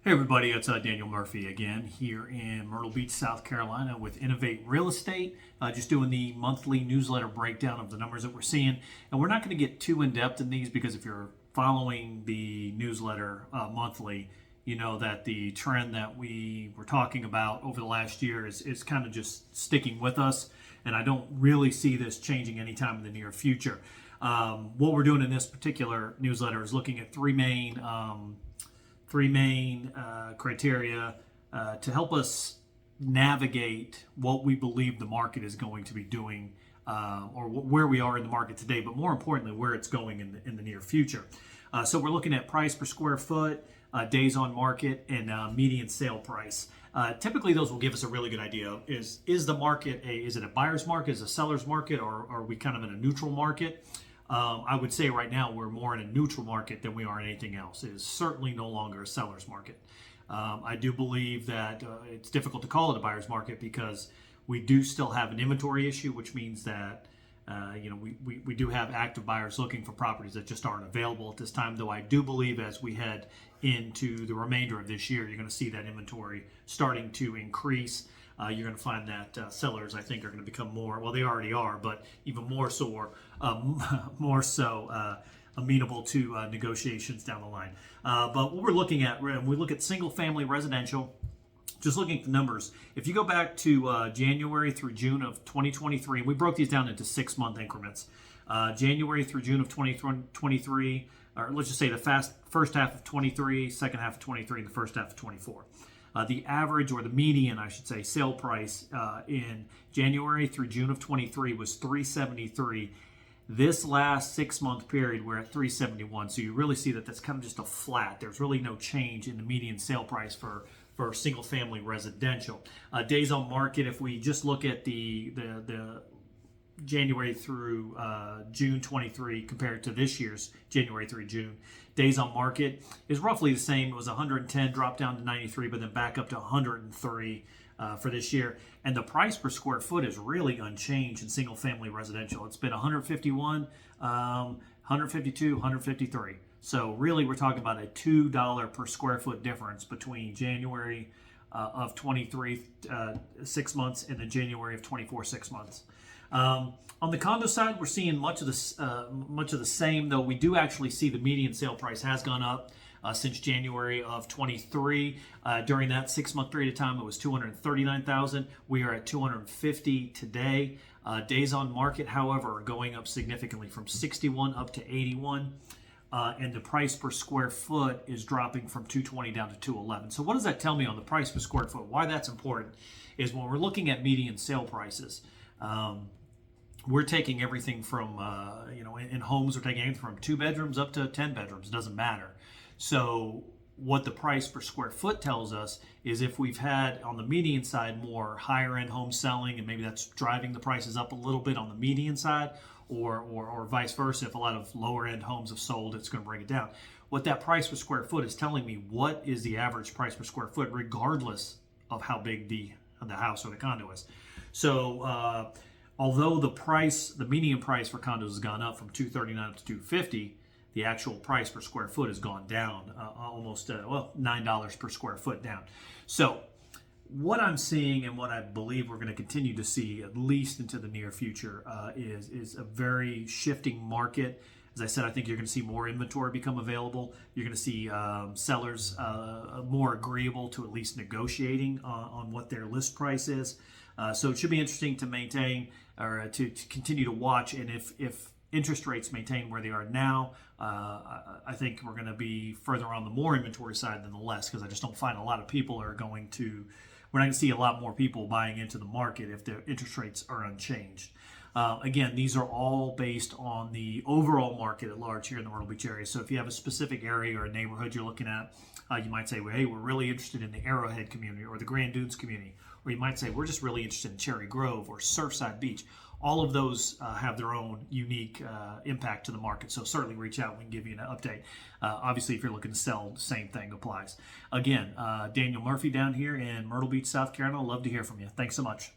Hey everybody, it's Daniel Murphy again here in Myrtle Beach, South Carolina with Innovate Real Estate. Just doing the monthly newsletter breakdown of the numbers that we're seeing. And we're not going to get too in-depth in these because if you're following the newsletter monthly, you know that the trend that we were talking about over the last year is kind of just sticking with us. And I don't really see this changing anytime in the near future. What we're doing in this particular newsletter is looking at three main criteria to help us navigate what we believe the market is going to be doing or where we are in the market today, but more importantly, where it's going in the near future. So we're looking at price per square foot, days on market, and median sale price. Typically, those will give us a really good idea. Is the market is it a buyer's market, is it a seller's market, or are we kind of in a neutral market? I would say right now we're more in a neutral market than we are in anything else. It is certainly no longer a seller's market. I do believe that it's difficult to call it a buyer's market because we do still have an inventory issue, which means that we do have active buyers looking for properties that just aren't available at this time. Though I do believe as we head into the remainder of this year, you're going to see that inventory starting to increase. You're going to find that sellers, I think, are going to become more, well, they already are, but even more so, amenable to negotiations down the line. But what we're looking at, when we look at single-family residential, just looking at the numbers, if you go back to January through June of 2023, we broke these down into 6-month increments. January through June of 2023, or let's just say the first half of 23, second half of 23, and the first half of 24. The average, or the median, I should say, sale price in January through June of 23 was $373. This last 6-month period, we're at $371. So you really see that that's kind of just a flat. There's really no change in the median sale price for single-family residential. Days on market, if we just look at the January through June 23 compared to this year's January through June, days on market is roughly the same. It was 110, dropped down to 93, but then back up to 103 for this year. And the price per square foot is really unchanged in single family residential. It's been 151, 152, 153. So really we're talking about a $2 per square foot difference between January of 23, 6 months, and then January of 24, 6 months. On the condo side, we're seeing much of the same, though we do actually see the median sale price has gone up since January of 23. During that 6-month period of time, it was $239,000. We are at $250 today. Days on market, however, are going up significantly from 61 up to 81. And the price per square foot is dropping from 220 down to 211. So what does that tell me on the price per square foot? Why that's important is when we're looking at median sale prices, we're taking everything from, in homes, we're taking anything from 2 bedrooms up to 10 bedrooms. It doesn't matter. So what the price per square foot tells us is if we've had on the median side more higher end homes selling, and maybe that's driving the prices up a little bit on the median side, or vice versa, if a lot of lower end homes have sold, it's going to bring it down. What that price per square foot is telling me, what is the average price per square foot regardless of how big the house or the condo is. So although the median price for condos has gone up from $239 to $250, the actual price per square foot has gone down almost $9 per square foot down. So what I'm seeing, and what I believe we're going to continue to see at least into the near future, is a very shifting market. As I said, I think you're going to see more inventory become available. You're going to see sellers more agreeable to at least negotiating on what their list price is. So it should be interesting to maintain, or to continue to watch. And if interest rates maintain where they are now, I think we're going to be further on the more inventory side than the less, because I just don't find a lot of people are going to, we're not going to see a lot more people buying into the market if the interest rates are unchanged. Again, these are all based on the overall market at large here in the Myrtle Beach area. So if you have a specific area or a neighborhood you're looking at, you might say, well, hey, we're really interested in the Arrowhead community or the Grand Dunes community. Or you might say, we're just really interested in Cherry Grove or Surfside Beach. All of those have their own unique impact to the market. So certainly reach out. We can give you an update. Obviously, if you're looking to sell, the same thing applies. Again, Daniel Murphy down here in Myrtle Beach, South Carolina. Love to hear from you. Thanks so much.